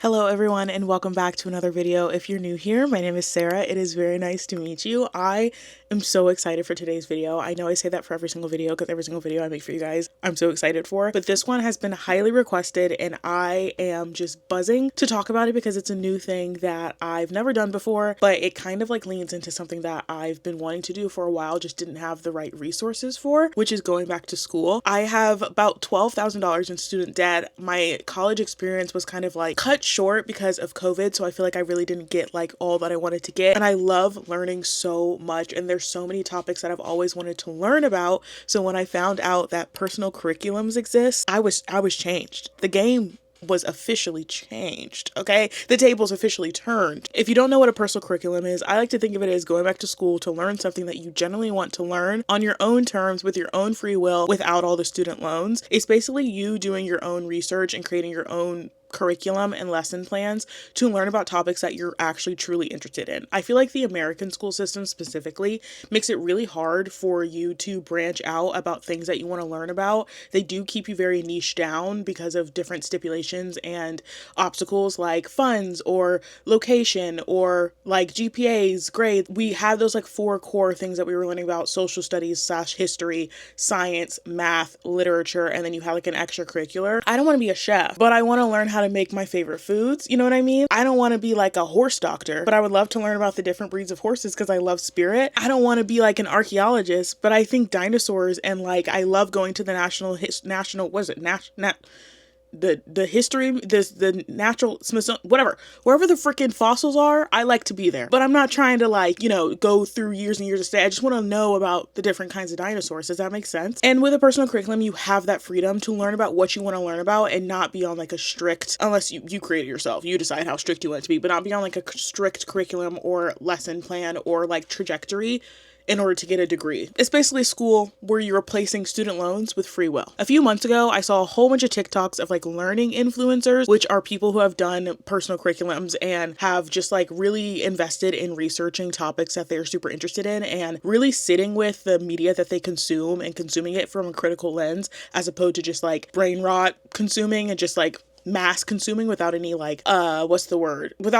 Hello everyone and welcome back to another video. If you're new here, my name is Sarah. It is very nice to meet you. I am so excited for today's video. I know I say that for every single video because every single video I make for you guys, I'm so excited for. But this one has been highly requested and I am just buzzing to talk about it because it's a new thing that I've never done before, but it kind of like leans into something that I've been wanting to do for a while, just didn't have the right resources for, which is going back to school. I have about $12,000 in student debt. My college experience was kind of like cut short because of COVID, so I feel like I really didn't get like all that I wanted to get, and I love learning so much, and there's so many topics that I've always wanted to learn about. So when I found out that personal curriculums exist, I was changed. The game was officially changed, okay? The tables officially turned. If you don't know what a personal curriculum is, I like to think of it as going back to school to learn something that you generally want to learn on your own terms with your own free will without all the student loans. It's basically you doing your own research and creating your own curriculum and lesson plans to learn about topics that you're actually truly interested in. I feel like the American school system specifically makes it really hard for you to branch out about things that you want to learn about. They do keep you very niche down because of different stipulations and obstacles like funds or location or like GPAs, grades. We have those like 4 core things that we were learning about: social studies / history, science, math, literature, and then you have like an extracurricular. I don't want to be a chef, but I want to learn how to make my favorite foods. You know what I mean? I don't want to be like a horse doctor, but I would love to learn about the different breeds of horses because I love spirit. I don't want to be like an archaeologist, but I think dinosaurs and like I love going to the the history, the natural Smithsonian, whatever, wherever the freaking fossils are, I like to be there. But I'm not trying to like, go through years and years of stay. I just want to know about the different kinds of dinosaurs. Does that make sense? And with a personal curriculum, you have that freedom to learn about what you want to learn about and not be on like a strict, unless you create it yourself, you decide how strict you want it to be, but not be on like a strict curriculum or lesson plan or like trajectory in order to get a degree. It's basically school where you're replacing student loans with free will. A few months ago, I saw a whole bunch of TikToks of like learning influencers, which are people who have done personal curriculums and have just like really invested in researching topics that they're super interested in and really sitting with the media that they consume and consuming it from a critical lens, as opposed to just like brain rot consuming and just like mass consuming without any like without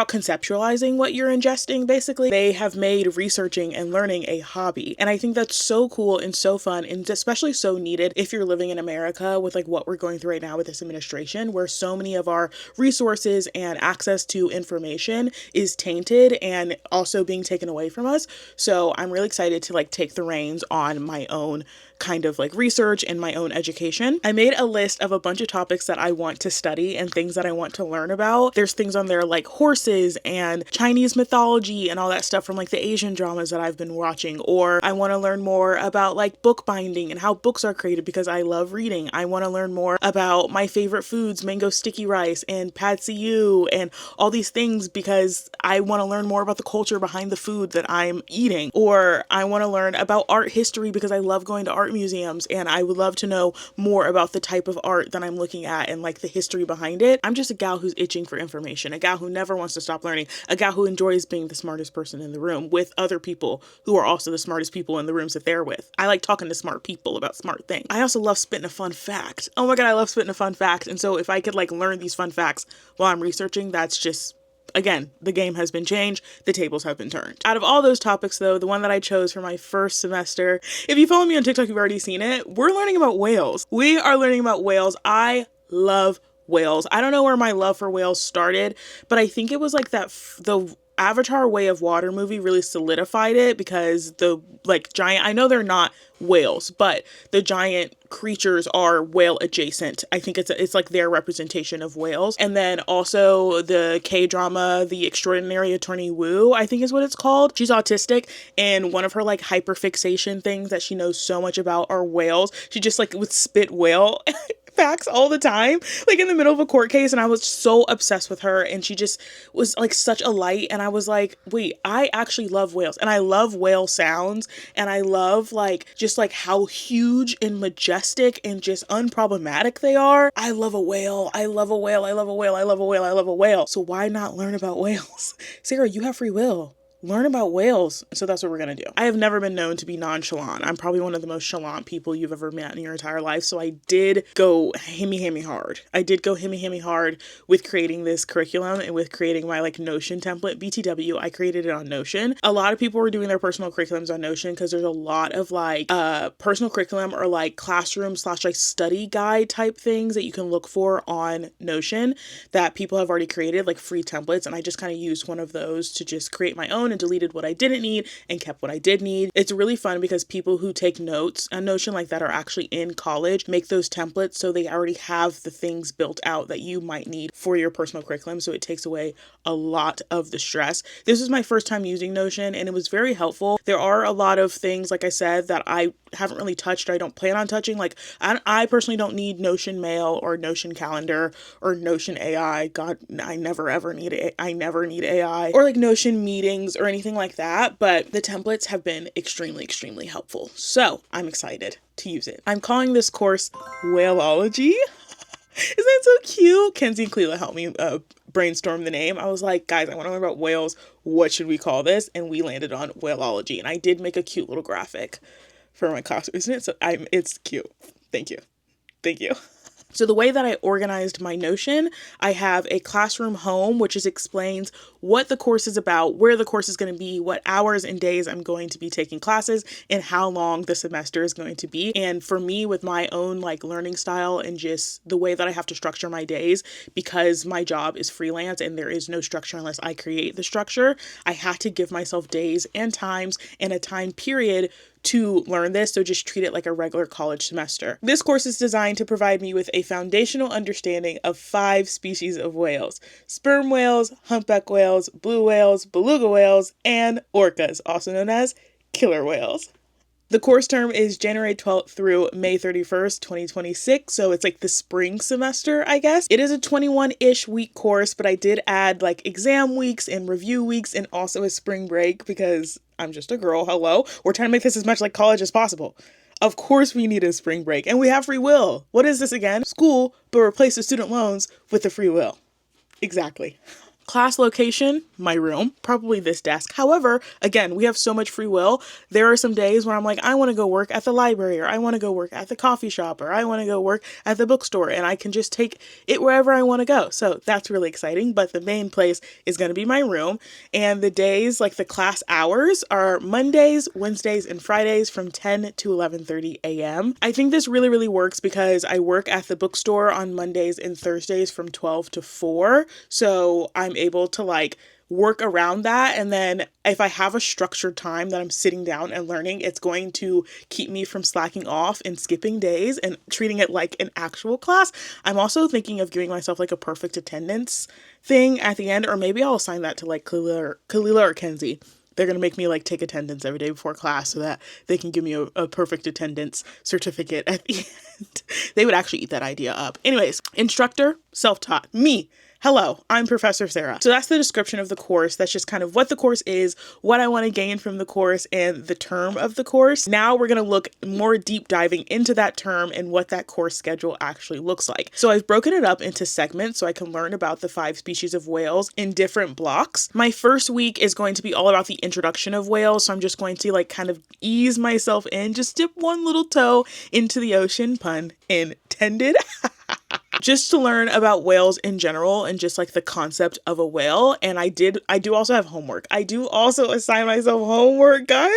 conceptualizing what you're ingesting. Basically, they have made researching and learning a hobby, and I think that's so cool and so fun, and especially so needed if you're living in America with like what we're going through right now with this administration, where so many of our resources and access to information is tainted and also being taken away from us. So I'm really excited to like take the reins on my own kind of like research and my own education. I made a list of a bunch of topics that I want to study and things that I want to learn about. There's things on there like horses and Chinese mythology and all that stuff from like the Asian dramas that I've been watching. Or I want to learn more about like bookbinding and how books are created because I love reading. I want to learn more about my favorite foods, mango sticky rice and pad see ew and all these things because I want to learn more about the culture behind the food that I'm eating. Or I want to learn about art history because I love going to art museums and I would love to know more about the type of art that I'm looking at and like the history behind it. I'm just a gal who's itching for information, a gal who never wants to stop learning, a gal who enjoys being the smartest person in the room with other people who are also the smartest people in the rooms that they're with. I like talking to smart people about smart things. I also love spitting a fun fact. Oh my god, I love spitting a fun fact. And so if I could like learn these fun facts while I'm researching, that's just, again, the game has been changed. The tables have been turned. Out of all those topics, though, the one that I chose for my first semester, if you follow me on TikTok, you've already seen it. We're learning about whales. We are learning about whales. I love whales. I don't know where my love for whales started, but I think it was like that the Avatar Way of Water movie really solidified it because the like giant, I know they're not whales, but the giant creatures are whale adjacent. I think it's like their representation of whales. And then also the K-drama, The Extraordinary Attorney Woo, I think is what it's called. She's autistic and one of her like hyperfixation things that she knows so much about are whales. She just like would spit whale facts all the time, like in the middle of a court case, and I was so obsessed with her, and she just was like such a light, and I was like, wait, I actually love whales, and I love whale sounds, and I love like just like how huge and majestic and just unproblematic they are. I love a whale. I love a whale. I love a whale. I love a whale. I love a whale. So why not learn about whales? Sarah, you have free will. learn about whales. So that's what we're going to do. I have never been known to be nonchalant. I'm probably one of the most chalant people you've ever met in your entire life. So I did go hammy hard. I did go hammy hard with creating this curriculum and with creating my like Notion template. BTW, I created it on Notion. A lot of people were doing their personal curriculums on Notion because there's a lot of like personal curriculum or like classroom / like study guide type things that you can look for on Notion that people have already created, like free templates. And I just kind of used one of those to just create my own and deleted what I didn't need and kept what I did need. It's really fun because people who take notes on Notion like that are actually in college make those templates so they already have the things built out that you might need for your personal curriculum. So it takes away a lot of the stress. This was my first time using Notion and it was very helpful. There are a lot of things, like I said, that I haven't really touched or I don't plan on touching. Like I personally don't need Notion Mail or Notion Calendar or Notion AI. God, I never ever need it. I never need AI or like Notion meetings or anything like that. But the templates have been extremely helpful. So I'm excited to use it. I'm calling this course Whaleology. Isn't that so cute? Kenzie and Cleela helped me brainstorm the name. I was like, guys, I want to learn about whales. What should we call this? And we landed on Whaleology. And I did make a cute little graphic for my costume, isn't it? So it's cute. Thank you. So the way that I organized my Notion, I have a classroom home, which explains what the course is about, where the course is going to be, what hours and days I'm going to be taking classes, and how long the semester is going to be. And for me, with my own like learning style and just the way that I have to structure my days, because my job is freelance and there is no structure unless I create the structure, I had to give myself days and times and a time period to learn this, so just treat it like a regular college semester. This course is designed to provide me with a foundational understanding of 5 species of whales: sperm whales, humpback whales, blue whales, beluga whales, and orcas, also known as killer whales. The course term is January 12th through May 31st, 2026. So it's like the spring semester, I guess. It is a 21-ish week course, but I did add like exam weeks and review weeks and also a spring break because I'm just a girl. Hello. We're trying to make this as much like college as possible. Of course we need a spring break and we have free will. What is this again? School, but replace the student loans with the free will. Exactly. Class location, my room, probably this desk. However, again, we have so much free will. There are some days where I'm like, I want to go work at the library, or I want to go work at the coffee shop, or I want to go work at the bookstore, and I can just take it wherever I want to go. So that's really exciting. But the main place is going to be my room. And the days, like the class hours, are Mondays, Wednesdays, and Fridays from 10 to 11:30 a.m. I think this really works because I work at the bookstore on Mondays and Thursdays from 12 to 4. So I'm able to like work around that. And then if I have a structured time that I'm sitting down and learning, it's going to keep me from slacking off and skipping days and treating it like an actual class. I'm also thinking of giving myself like a perfect attendance thing at the end, or maybe I'll assign that to like Kalila or Kenzie. They're going to make me like take attendance every day before class so that they can give me a perfect attendance certificate at the end. They would actually eat that idea up. Anyways, instructor, self-taught, me. Hello, I'm Professor Sarah. So that's the description of the course. That's just kind of what the course is, what I want to gain from the course, and the term of the course. Now we're going to look more deep diving into that term and what that course schedule actually looks like. So I've broken it up into segments so I can learn about the 5 species of whales in different blocks. My first week is going to be all about the introduction of whales. So I'm just going to like kind of ease myself in, just dip one little toe into the ocean, pun intended. Just to learn about whales in general and just like the concept of a whale. And I do also have homework. I do also assign myself homework, guys.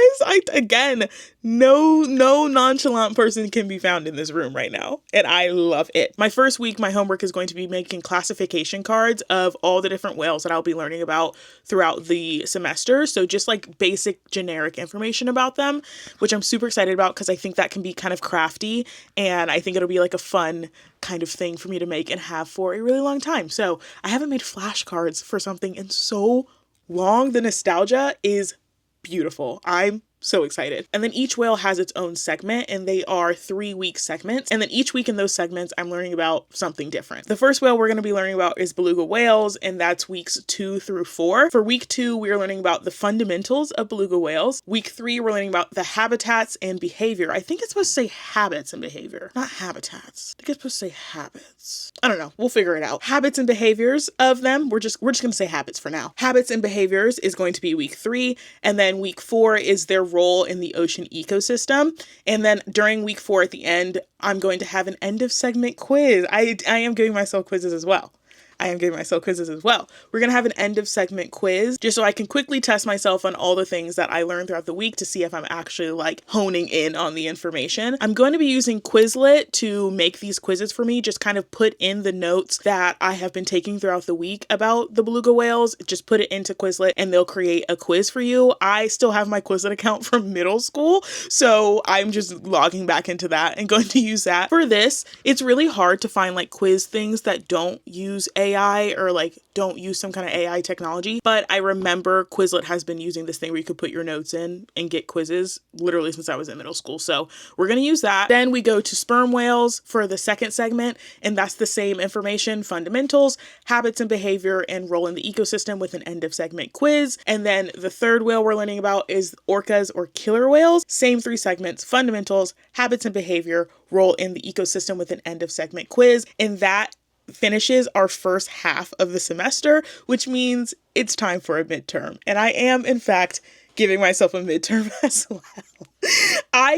No nonchalant person can be found in this room right now. And I love it. My first week, my homework is going to be making classification cards of all the different whales that I'll be learning about throughout the semester. So just like basic generic information about them, which I'm super excited about because I think that can be kind of crafty. And I think it'll be like a fun kind of thing for me to make and have for a really long time. So I haven't made flashcards for something in so long. The nostalgia is beautiful. I'm so excited. And then each whale has its own segment, and they are 3-week segments. And then each week in those segments, I'm learning about something different. The first whale we're going to be learning about is beluga whales, and that's weeks 2 through 4. For week 2, we are learning about the fundamentals of beluga whales. Week 3, we're learning about the habitats and behavior. I think it's supposed to say habits and behavior, not habitats. I think it's supposed to say habits. I don't know. We'll figure it out. Habits and behaviors of them. We're just going to say habits for now. Habits and behaviors is going to be week 3, and then week 4 is their role in the ocean ecosystem. And then during week 4 at the end, I'm going to have an end of segment quiz. I am giving myself quizzes as well. We're going to have an end of segment quiz just so I can quickly test myself on all the things that I learned throughout the week to see if I'm actually like honing in on the information. I'm going to be using Quizlet to make these quizzes for me, just kind of put in the notes that I have been taking throughout the week about the beluga whales, just put it into Quizlet and they'll create a quiz for you. I still have my Quizlet account from middle school, so I'm just logging back into that and going to use that. For this, it's really hard to find like quiz things that don't use AI or like don't use some kind of AI technology, but I remember Quizlet has been using this thing where you could put your notes in and get quizzes literally since I was in middle school. So we're going to use that. Then we go to sperm whales for the second segment, and that's the same information: fundamentals, habits and behavior, and role in the ecosystem with an end of segment quiz. And then the third whale we're learning about is orcas or killer whales. Same 3 segments: fundamentals, habits and behavior, role in the ecosystem with an end of segment quiz. And that finishes our first half of the semester, which means it's time for a midterm. And I am, in fact, giving myself a midterm as well.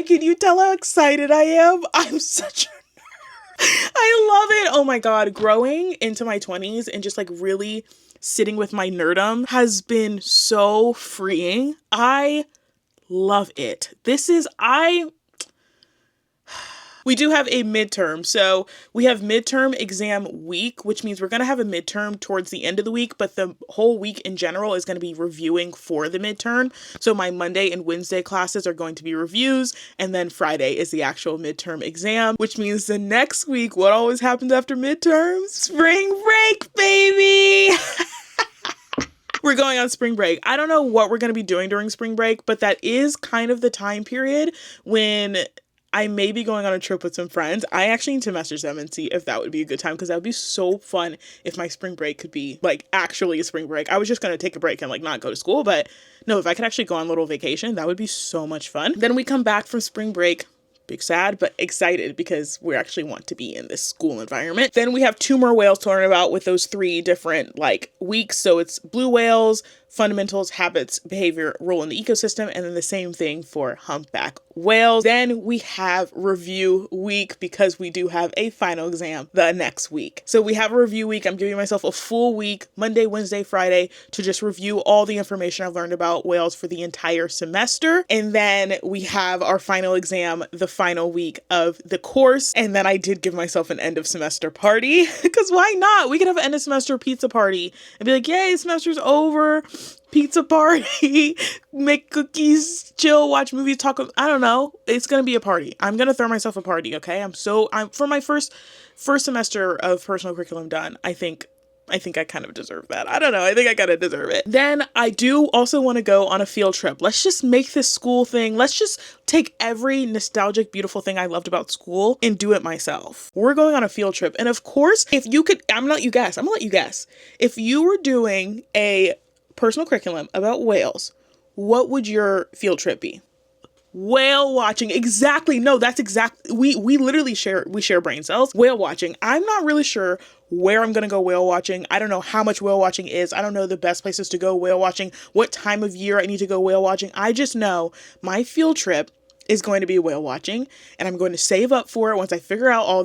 Can you tell how excited I am? I'm such a nerd. I love it. Oh my God. Growing into my 20s and just like really sitting with my nerdum has been so freeing. I love it. We do have a midterm. So we have midterm exam week, which means we're going to have a midterm towards the end of the week, but the whole week in general is going to be reviewing for the midterm. So my Monday and Wednesday classes are going to be reviews, and then Friday is the actual midterm exam, which means the next week, what always happens after midterms? Spring break, baby! We're going on spring break. I don't know what we're going to be doing during spring break, but that is kind of the time period when I may be going on a trip with some friends. I actually need to message them and see if that would be a good time, because that would be so fun if my spring break could be like actually a spring break. I was just going to take a break and like not go to school, but no, if I could actually go on a little vacation, that would be so much fun. Then we come back from spring break. Big sad, but excited because we actually want to be in this school environment. Then we have 2 more whales to learn about with those 3 different like weeks. So it's blue whales, fundamentals, habits, behavior, role in the ecosystem, and then the same thing for humpback whales. Then we have review week because we do have a final exam the next week. So we have a review week. I'm giving myself a full week, Monday, Wednesday, Friday, to just review all the information I've learned about whales for the entire semester. And then we have our final exam the final week of the course. And then I did give myself an end of semester party, because why not? We could have an end of semester pizza party and be like, yay, semester's over. Pizza party, make cookies, chill, watch movies, talk. I don't know. It's going to be a party. I'm going to throw myself a party. Okay. I'm for my first semester of personal curriculum done. I think I kind of deserve that. I don't know. I think I kind of deserve it. Then I do also want to go on a field trip. Let's just make this school thing. Let's just take every nostalgic, beautiful thing I loved about school and do it myself. We're going on a field trip. And of course, if you could, I'm going to let you guess. If you were doing a personal curriculum about whales, what would your field trip be? Whale watching. Exactly. No, that's exactly. We literally share brain cells. Whale watching. I'm not really sure where I'm going to go whale watching. I don't know how much whale watching is. I don't know the best places to go whale watching, what time of year I need to go whale watching. I just know my field trip is going to be whale watching, and I'm going to save up for it once I figure out all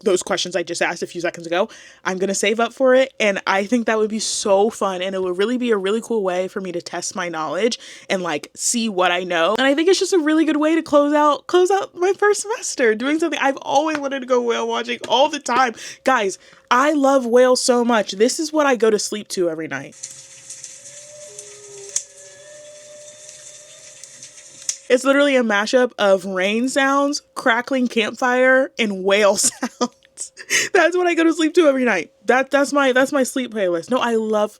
those questions I just asked a few seconds ago. I'm going to save up for it. And I think that would be so fun. And it would really be a really cool way for me to test my knowledge and like see what I know. And I think it's just a really good way to close out my first semester doing something I've always wanted to go whale watching all the time. Guys, I love whales so much. This is what I go to sleep to every night. It's literally a mashup of rain sounds, crackling campfire, and whale sounds. That's what I go to sleep to every night. That's my sleep playlist. No, I love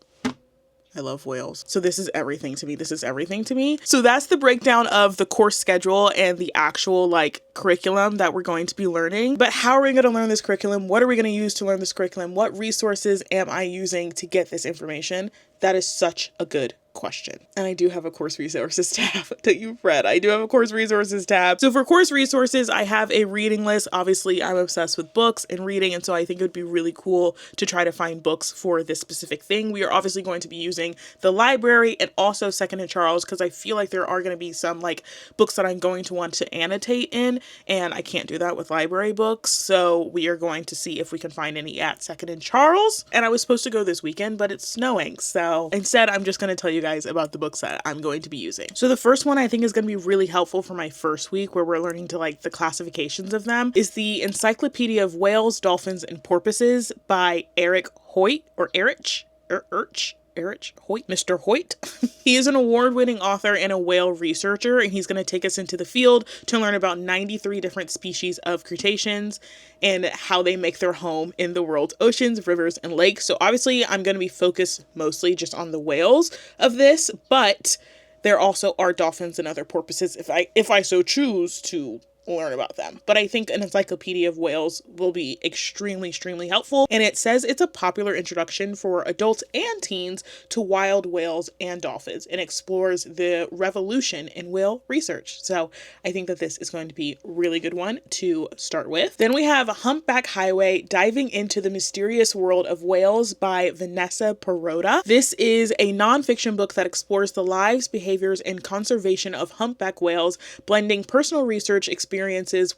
I love whales. So this is everything to me. This is everything to me. So that's the breakdown of the course schedule and the actual like curriculum that we're going to be learning. But how are we going to learn this curriculum? What are we going to use to learn this curriculum? What resources am I using to get this information? That is such a good question. And I do have a course resources tab that you've read. I do have a course resources tab. So for course resources, I have a reading list. Obviously, I'm obsessed with books and reading, and so I think it would be really cool to try to find books for this specific thing. We are obviously going to be using the library and also Second and Charles, because I feel like there are going to be some like books that I'm going to want to annotate in, and I can't do that with library books. So we are going to see if we can find any at Second and Charles. And I was supposed to go this weekend, but it's snowing. So instead, I'm just going to tell you guys about the books that I'm going to be using. So the first one I think is going to be really helpful for my first week, where we're learning to like the classifications of them, is the Encyclopedia of Whales, Dolphins, and Porpoises by Eric Hoyt, or Erich Hoyt, Mr. Hoyt. He is an award-winning author and a whale researcher, and he's going to take us into the field to learn about 93 different species of crustaceans and how they make their home in the world's oceans, rivers, and lakes. So obviously I'm going to be focused mostly just on the whales of this, but there also are dolphins and other porpoises if I so choose to learn about them. But I think an Encyclopedia of Whales will be extremely helpful, and it says it's a popular introduction for adults and teens to wild whales and dolphins, and explores the revolution in whale research. So I think that this is going to be a really good one to start with. Then we have Humpback Highway, Diving into the Mysterious World of Whales by Vanessa Perrotta. This is a nonfiction book that explores the lives, behaviors, and conservation of humpback whales, blending personal research experiences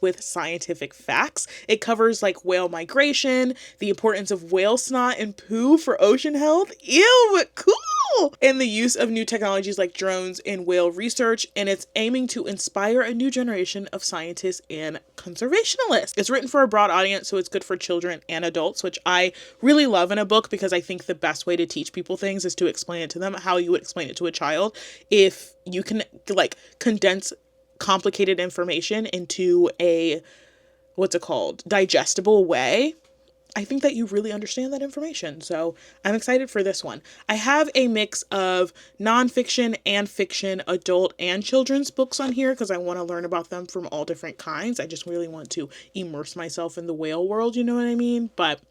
with scientific facts. It covers like whale migration, the importance of whale snot and poo for ocean health. Ew, cool! And the use of new technologies like drones in whale research, and it's aiming to inspire a new generation of scientists and conservationists. It's written for a broad audience, so it's good for children and adults, which I really love in a book, because I think the best way to teach people things is to explain it to them how you would explain it to a child. If you can like condense complicated information into a digestible way, I think that you really understand that information. So I'm excited for this one. I have a mix of nonfiction and fiction, adult and children's books on here, because I want to learn about them from all different kinds. I just really want to immerse myself in the whale world, you know what I mean? But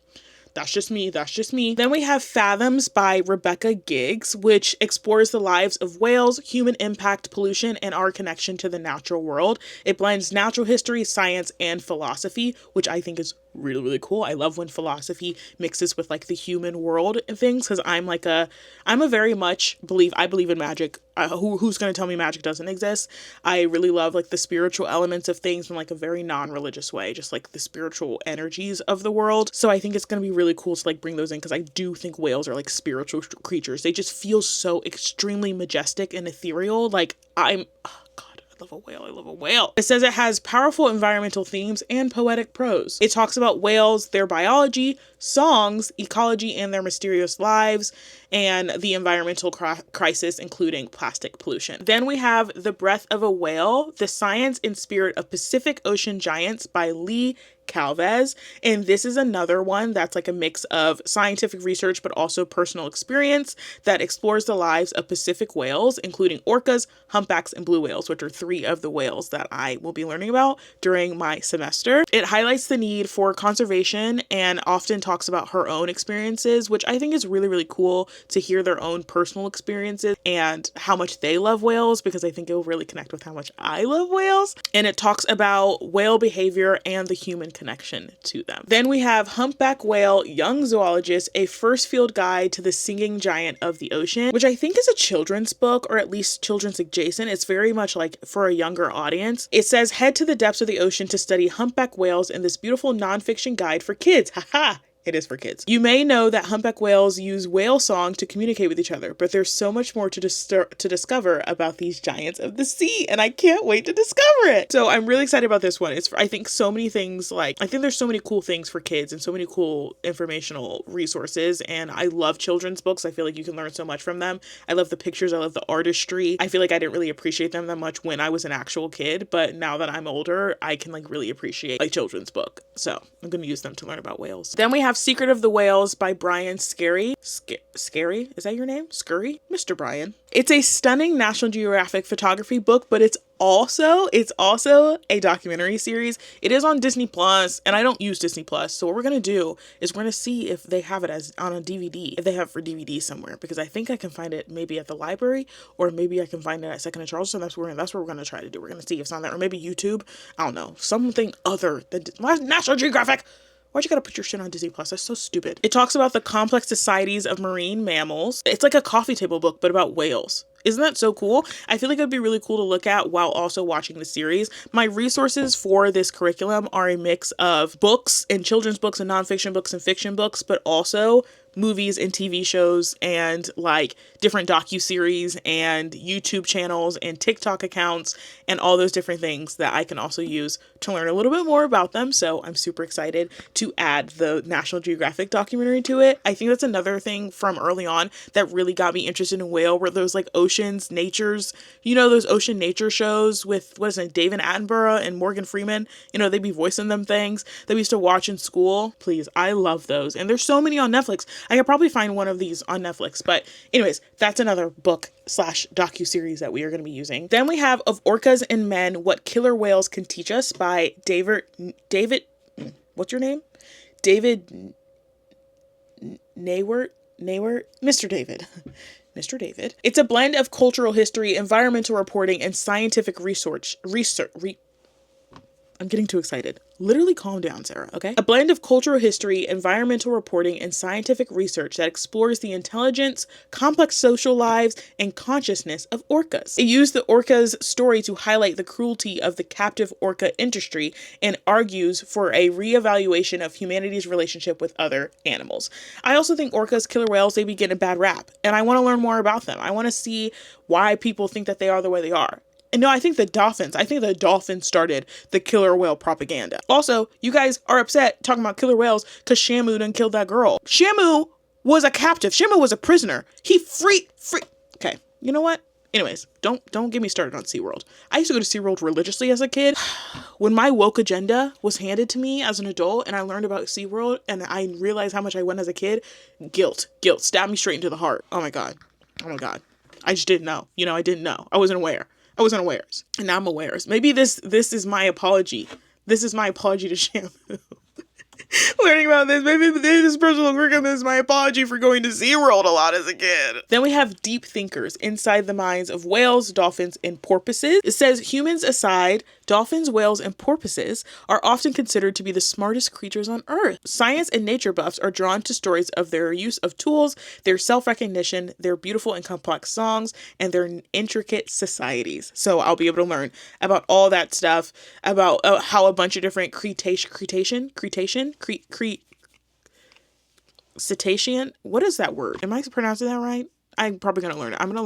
that's just me. Then we have Fathoms by Rebecca Giggs, which explores the lives of whales, human impact, pollution, and our connection to the natural world. It blends natural history, science, and philosophy, which I think is really cool. I love when philosophy mixes with like the human world and things, because I believe in magic. Who's going to tell me magic doesn't exist? I really love like the spiritual elements of things in like a very non-religious way, just like the spiritual energies of the world. So I think it's going to be really cool to like bring those in, because I do think whales are like spiritual creatures. They just feel so extremely majestic and ethereal. Like I love a whale. It says it has powerful environmental themes and poetic prose. It talks about whales, their biology, songs, ecology, and their mysterious lives, and the environmental crisis, including plastic pollution. Then we have The Breath of a Whale, The Science and Spirit of Pacific Ocean Giants by Lee Calvez. And this is another one that's like a mix of scientific research but also personal experience that explores the lives of Pacific whales, including orcas, humpbacks, and blue whales, which are 3 of the whales that I will be learning about during my semester. It highlights the need for conservation and often talks about her own experiences, which I think is really cool to hear their own personal experiences and how much they love whales, because I think it will really connect with how much I love whales. And it talks about whale behavior and the human connection to them. Then we have Humpback Whale, Young Zoologist, a first field guide to the singing giant of the ocean, which I think is a children's book, or at least children's adjacent. It's very much like for a younger audience. It says, head to the depths of the ocean to study humpback whales in this beautiful nonfiction guide for kids. Haha! It is for kids. You may know that humpback whales use whale song to communicate with each other, but there's so much more to discover about these giants of the sea, and I can't wait to discover it. So I'm really excited about this one. I think so many things, like, I think there's so many cool things for kids and so many cool informational resources, and I love children's books. I feel like you can learn so much from them. I love the pictures. I love the artistry. I feel like I didn't really appreciate them that much when I was an actual kid, but now that I'm older, I can like really appreciate a children's book. So I'm going to use them to learn about whales. Then we have have Secret of the Whales by Brian Scary. Scary? Is that your name? Scurry? Mr. Brian. It's a stunning National Geographic photography book, but it's also a documentary series. It is on Disney Plus, and I don't use Disney Plus. So what we're going to do is we're going to see if they have it as on a DVD, if they have it for DVD somewhere, because I think I can find it maybe at the library, or maybe I can find it at Second and Charleston. That's what we're going to try to do. We're going to see if it's on there, or maybe YouTube. I don't know. Something other than National Geographic. Why'd you gotta put your shit on Disney Plus? That's so stupid. It talks about the complex societies of marine mammals. It's like a coffee table book, but about whales. Isn't that so cool? I feel like it'd be really cool to look at while also watching the series. My resources for this curriculum are a mix of books and children's books and nonfiction books and fiction books, but also movies and TV shows and like different docuseries and YouTube channels and TikTok accounts and all those different things that I can also use to learn a little bit more about them. So I'm super excited to add the National Geographic documentary to it. I think that's another thing from early on that really got me interested in whale, were those like oceans, natures, you know, those ocean nature shows with, what is it, David Attenborough and Morgan Freeman, you know, they'd be voicing them things that we used to watch in school. Please, I love those. And there's so many on Netflix. I could probably find one of these on Netflix, but anyways, that's another book / docu-series that we are going to be using. Then we have Of Orcas and Men, What Killer Whales Can Teach Us by David, what's your name? David Naywert, Mr. David. Mr. David. It's a blend of cultural history, environmental reporting, and scientific research. I'm getting too excited. Literally calm down, Sarah, okay? A blend of cultural history, environmental reporting, and scientific research that explores the intelligence, complex social lives, and consciousness of orcas. It used the orca's story to highlight the cruelty of the captive orca industry and argues for a reevaluation of humanity's relationship with other animals. I also think orcas, killer whales, they be getting a bad rap, and I want to learn more about them. I want to see why people think that they are the way they are. And no, I think the dolphins started the killer whale propaganda. Also, you guys are upset talking about killer whales because Shamu done killed that girl. Shamu was a captive. Shamu was a prisoner. He free. Okay, you know what? Anyways, don't get me started on SeaWorld. I used to go to SeaWorld religiously as a kid. When my woke agenda was handed to me as an adult and I learned about SeaWorld and I realized how much I went as a kid, guilt stabbed me straight into the heart. Oh my God. I just didn't know. You know, I didn't know. I wasn't aware. And now I'm aware. Maybe this is my apology. This is my apology to Shamu. Learning about this. Maybe this personal curriculum is my apology for going to SeaWorld a lot as a kid. Then we have deep thinkers inside the minds of whales, dolphins, and porpoises. It says, humans aside, dolphins, whales, and porpoises are often considered to be the smartest creatures on Earth. Science and nature buffs are drawn to stories of their use of tools, their self-recognition, their beautiful and complex songs, and their intricate societies. So I'll be able to learn about all that stuff, about how a bunch of different cetacean, what is that word? Am I pronouncing that right? I'm probably going to learn it. I'm going to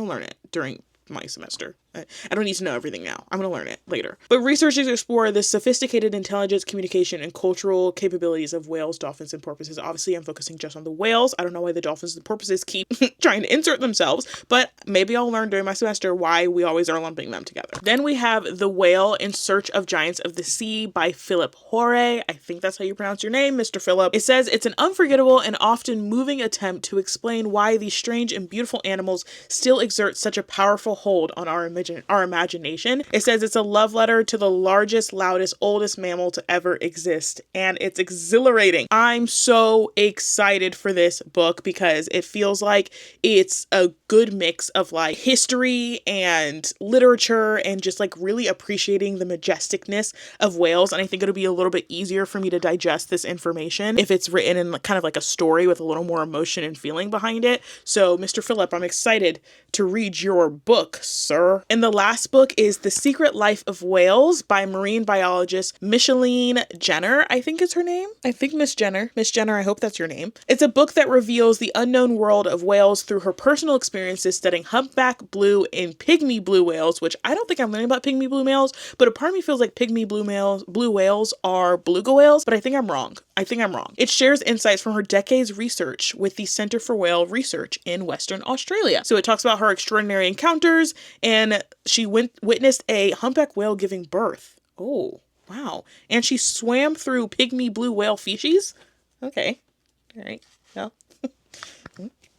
learn it during my semester. I don't need to know everything now. I'm going to learn it later. But researchers explore the sophisticated intelligence, communication, and cultural capabilities of whales, dolphins, and porpoises. Obviously, I'm focusing just on the whales. I don't know why the dolphins and porpoises keep trying to insert themselves, but maybe I'll learn during my semester why we always are lumping them together. Then we have The Whale in Search of Giants of the Sea by Philip Hoare. I think that's how you pronounce your name, Mr. Philip. It says it's an unforgettable and often moving attempt to explain why these strange and beautiful animals still exert such a powerful hold on our imagination. It says it's a love letter to the largest, loudest, oldest mammal to ever exist, and it's exhilarating. I'm so excited for this book because it feels like it's a good mix of like history and literature and just like really appreciating the majesticness of whales, and I think it'll be a little bit easier for me to digest this information if it's written in kind of like a story with a little more emotion and feeling behind it. So Mr. Phillip, I'm excited to read your book, sir. And the last book is The Secret Life of Whales by marine biologist Micheline Jenner. I think is her name. I think Miss Jenner, I hope that's your name. It's a book that reveals the unknown world of whales through her personal experiences studying humpback blue and pygmy blue whales, which I don't think I'm learning about pygmy blue whales, but a part of me feels like pygmy blue whales are beluga whales, but I think I'm wrong. It shares insights from her decades research with the Center for Whale Research in Western Australia. So it talks about her extraordinary encounters, and she witnessed a humpback whale giving birth. Oh, wow. And she swam through pygmy blue whale feces. Okay. All right. Well,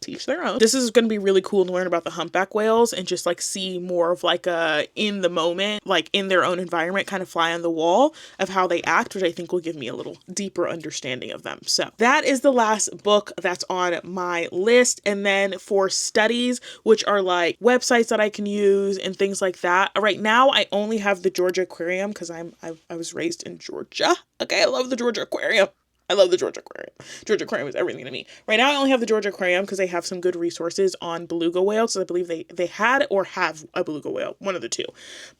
teach their own. This is going to be really cool to learn about the humpback whales and just like see more of like a in the moment, like in their own environment, kind of fly on the wall of how they act, which I think will give me a little deeper understanding of them. So that is the last book that's on my list. And then for studies, which are like websites that I can use and things like that. Right now, I only have the Georgia Aquarium because I was raised in Georgia. Okay, I love the Georgia Aquarium. I love the Georgia Aquarium. Georgia Aquarium is everything to me. Right now, I only have the Georgia Aquarium because they have some good resources on beluga whales. So I believe they had or have a beluga whale, one of the two.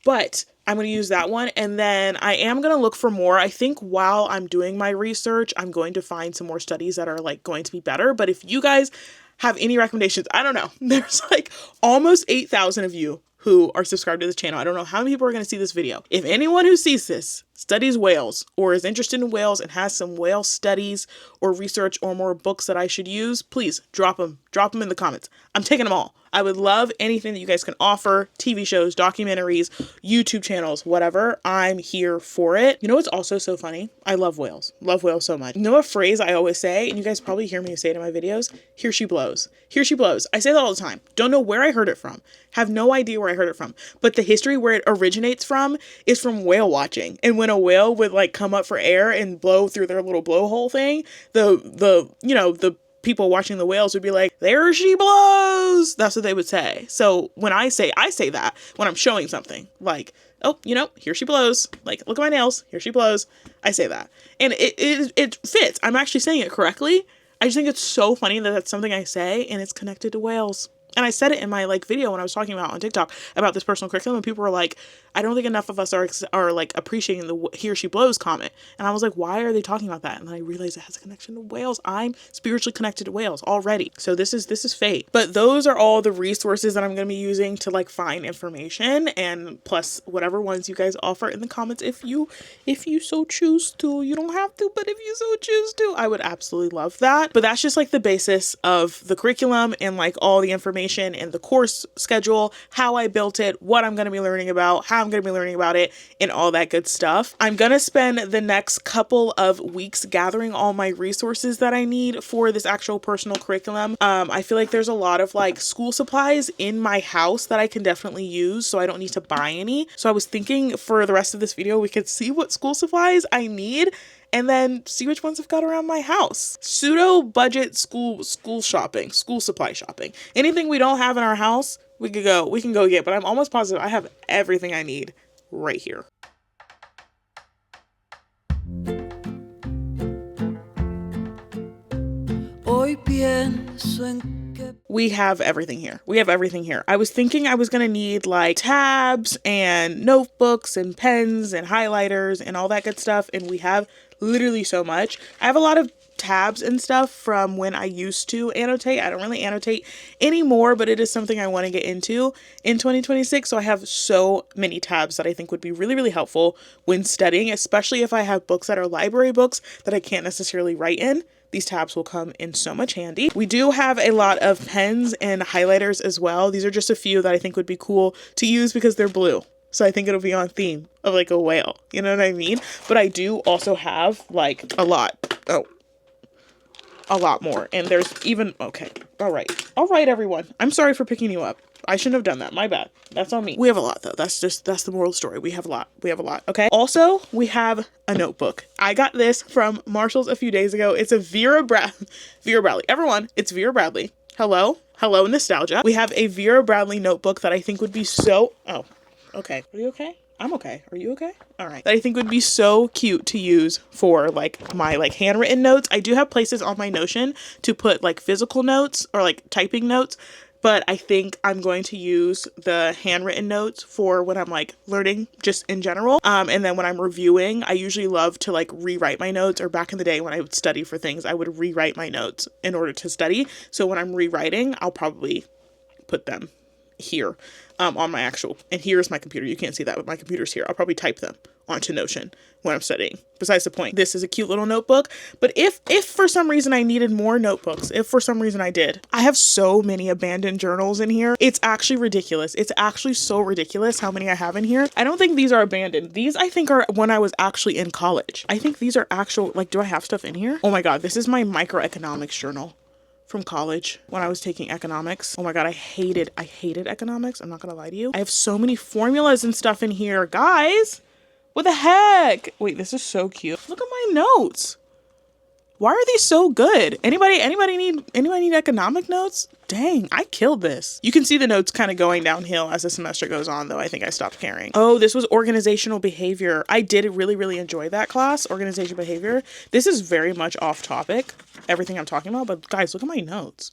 But I'm going to use that one. And then I am going to look for more. I think while I'm doing my research, I'm going to find some more studies that are like going to be better. But if you guys have any recommendations, I don't know. There's like almost 8,000 of you who are subscribed to this channel. I don't know how many people are going to see this video. If anyone who sees this studies whales or is interested in whales and has some whale studies or research or more books that I should use, please drop them in the comments. I'm taking them all. I would love anything that you guys can offer, TV shows, documentaries, YouTube channels, whatever. I'm here for it. You know what's also so funny? I love whales. Love whales so much. You know a phrase I always say, and you guys probably hear me say it in my videos? Here she blows. Here she blows. I say that all the time. Don't know where I heard it from. Have no idea where I heard it from. But the history where it originates from is from whale watching. And when a whale would like come up for air and blow through their little blowhole thing, the people watching the whales would be like, there she blows. That's what they would say. So when I say that when I'm showing something like, oh, here she blows. Like, look at my nails. Here she blows. I say that. And it fits. I'm actually saying it correctly. I just think it's so funny that that's something I say and it's connected to whales. And I said it in my like video when I was talking about on TikTok about this personal curriculum, and people were like, I don't think enough of us are like appreciating the here she blows comment. And I was like, why are they talking about that? And then I realized it has a connection to whales. I'm spiritually connected to whales already. So this is fate. But those are all the resources that I'm going to be using to like find information, and plus whatever ones you guys offer in the comments if you so choose to. You don't have to, but if you so choose to, I would absolutely love that. But that's just like the basis of the curriculum and like all the information and the course schedule, how I built it, what I'm going to be learning about, how I'm going to be learning about it, and all that good stuff. I'm going to spend the next couple of weeks gathering all my resources that I need for this actual personal curriculum. I feel like there's a lot of like school supplies in my house that I can definitely use, so I don't need to buy any. So I was thinking for the rest of this video, we could see what school supplies I need and then see which ones I've got around my house. Pseudo budget school shopping, school supply shopping. Anything we don't have in our house, we can go get, but I'm almost positive I have everything I need right here. We have everything here. I was thinking I was going to need like tabs and notebooks and pens and highlighters and all that good stuff. And we have literally so much. I have a lot of tabs and stuff from when I used to annotate. I don't really annotate anymore, but it is something I want to get into in 2026. So I have so many tabs that I think would be really, really helpful when studying, especially if I have books that are library books that I can't necessarily write in. These tabs will come in so much handy. We do have a lot of pens and highlighters as well. These are just a few that I think would be cool to use because they're blue. So I think it'll be on theme of like a whale. You know what I mean? But I do also have like a lot more. And there's even, okay. All right, everyone. I'm sorry for picking you up. I shouldn't have done that. My bad. That's on me. We have a lot though. That's the moral story. We have a lot. Okay. Also, we have a notebook. I got this from Marshall's a few days ago. It's a Vera Bradley. Everyone, it's Vera Bradley. Hello, nostalgia. We have a Vera Bradley notebook that I think would be so, oh, okay. Are you okay? I'm okay. Are you okay? All right. That I think would be so cute to use for like my like handwritten notes. I do have places on my Notion to put like physical notes or like typing notes, but I think I'm going to use the handwritten notes for when I'm like learning just in general. And then when I'm reviewing, I usually love to like rewrite my notes, or back in the day when I would study for things, I would rewrite my notes in order to study. So when I'm rewriting, I'll probably put them here on my actual, and here's my computer. You can't see that, but my computer's here. I'll probably type them onto Notion when I'm studying. Besides the point, this is a cute little notebook. But if for some reason I needed more notebooks, if for some reason I did, I have so many abandoned journals in here. It's actually ridiculous. It's actually so ridiculous how many I have in here. I don't think these are abandoned. These I think are when I was actually in college. I think these are actual, like, do I have stuff in here? Oh my God, this is my microeconomics journal from college when I was taking economics. Oh my God, I hated economics. I'm not gonna lie to you. I have so many formulas and stuff in here, guys. What the heck? Wait, this is so cute. Look at my notes. Why are these so good? Anybody need economic notes? Dang, I killed this. You can see the notes kind of going downhill as the semester goes on, though. I think I stopped caring. Oh, this was organizational behavior. I did really enjoy that class, organizational behavior. This is very much off topic, everything I'm talking about, but guys, look at my notes.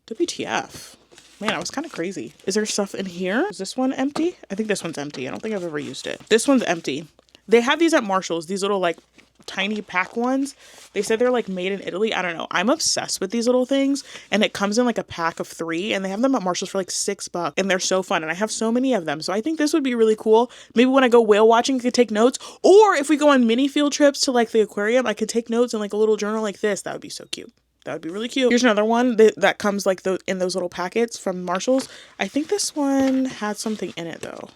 WTF. Man, I was kind of crazy. Is there stuff in here? Is this one empty? I think this one's empty. I don't think I've ever used it. This one's empty. They have these at Marshall's, these little like tiny pack ones. They said they're like made in Italy. I don't know. I'm obsessed with these little things, and it comes in like a pack of 3, and they have them at Marshall's for like $6, and they're so fun, and I have so many of them. So I think this would be really cool. Maybe when I go whale watching, I could take notes, or if we go on mini field trips to like the aquarium, I could take notes in like a little journal like this. That would be so cute. That would be really cute. Here's another one that comes like in those little packets from Marshall's. I think this one had something in it though.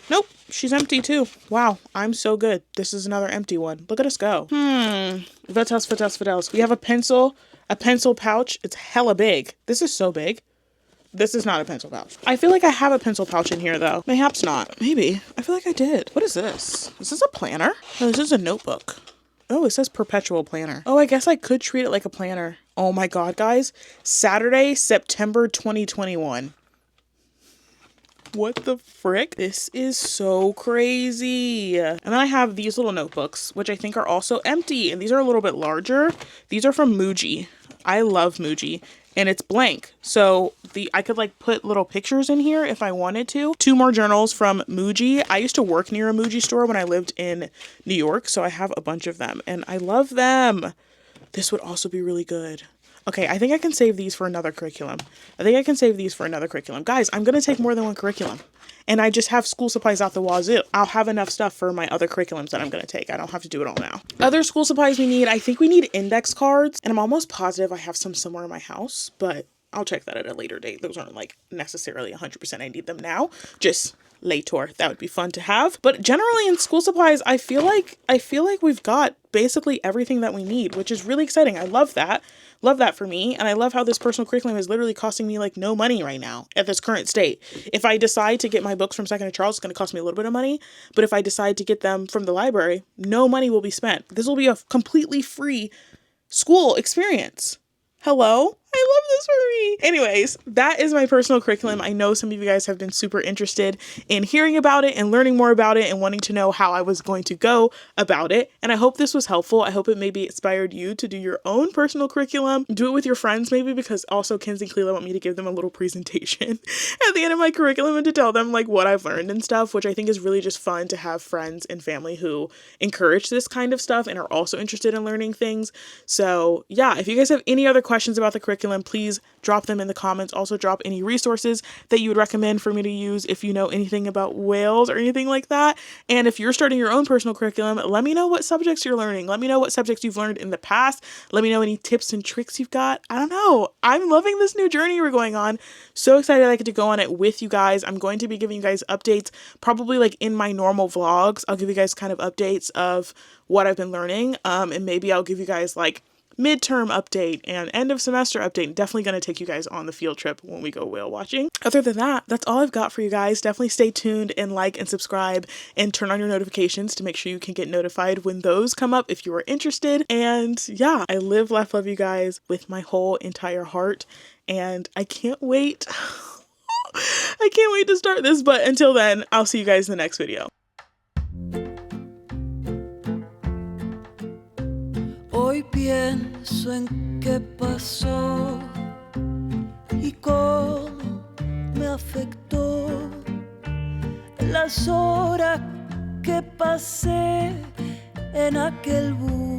Nope, she's empty too. Wow, I'm so good. This is another empty one. Look at us go. What else? We have a pencil pouch. It's hella big. This is so big. This is not a pencil pouch. I feel like I have a pencil pouch in here though. Mayhaps not. Maybe. I feel like I did. What is this? Is this a planner? No, this is a notebook. Oh, it says perpetual planner. Oh, I guess I could treat it like a planner. Oh my God, guys. Saturday, September 2021. What the frick? This is so crazy. And then I have these little notebooks, which I think are also empty. And these are a little bit larger. These are from Muji. I love Muji. And it's blank. So I could like put little pictures in here if I wanted to. 2 more journals from Muji. I used to work near a Muji store when I lived in New York. So I have a bunch of them and I love them. This would also be really good. Okay, I think I can save these for another curriculum. Guys, I'm going to take more than one curriculum. And I just have school supplies out the wazoo. I'll have enough stuff for my other curriculums that I'm going to take. I don't have to do it all now. Other school supplies we need, I think we need index cards. And I'm almost positive I have some somewhere in my house, but I'll check that at a later date. Those aren't like necessarily 100% I need them now. Just later. That would be fun to have. But generally in school supplies, I feel like we've got basically everything that we need, which is really exciting. I love that. Love that for me. And I love how this personal curriculum is literally costing me like no money right now at this current state. If I decide to get my books from Second and Charles, it's going to cost me a little bit of money. But if I decide to get them from the library, no money will be spent. This will be a completely free school experience. Hello? I love this for me. Anyways, that is my personal curriculum. I know some of you guys have been super interested in hearing about it and learning more about it and wanting to know how I was going to go about it. And I hope this was helpful. I hope it maybe inspired you to do your own personal curriculum. Do it with your friends maybe, because also Kinsey and Cleela want me to give them a little presentation at the end of my curriculum and to tell them like what I've learned and stuff, which I think is really just fun to have friends and family who encourage this kind of stuff and are also interested in learning things. So yeah, if you guys have any other questions about the curriculum, please drop them in the comments. Also drop any resources that you would recommend for me to use if you know anything about whales or anything like that. And if you're starting your own personal curriculum, let me know what subjects you're learning. Let me know what subjects you've learned in the past. Let me know any tips and tricks you've got. I don't know. I'm loving this new journey we're going on. So excited I get to go on it with you guys. I'm going to be giving you guys updates probably like in my normal vlogs. I'll give you guys kind of updates of what I've been learning. And maybe I'll give you guys like midterm update and end of semester update. Definitely going to take you guys on the field trip when we go whale watching. Other than that, that's all I've got for you guys. Definitely stay tuned and like and subscribe and turn on your notifications to make sure you can get notified when those come up if you are interested. And yeah, I live, laugh, love you guys with my whole entire heart. And I can't wait. I can't wait to start this. But until then, I'll see you guys in the next video. Hoy pienso en qué pasó y cómo me afectó las horas que pasé en aquel bus.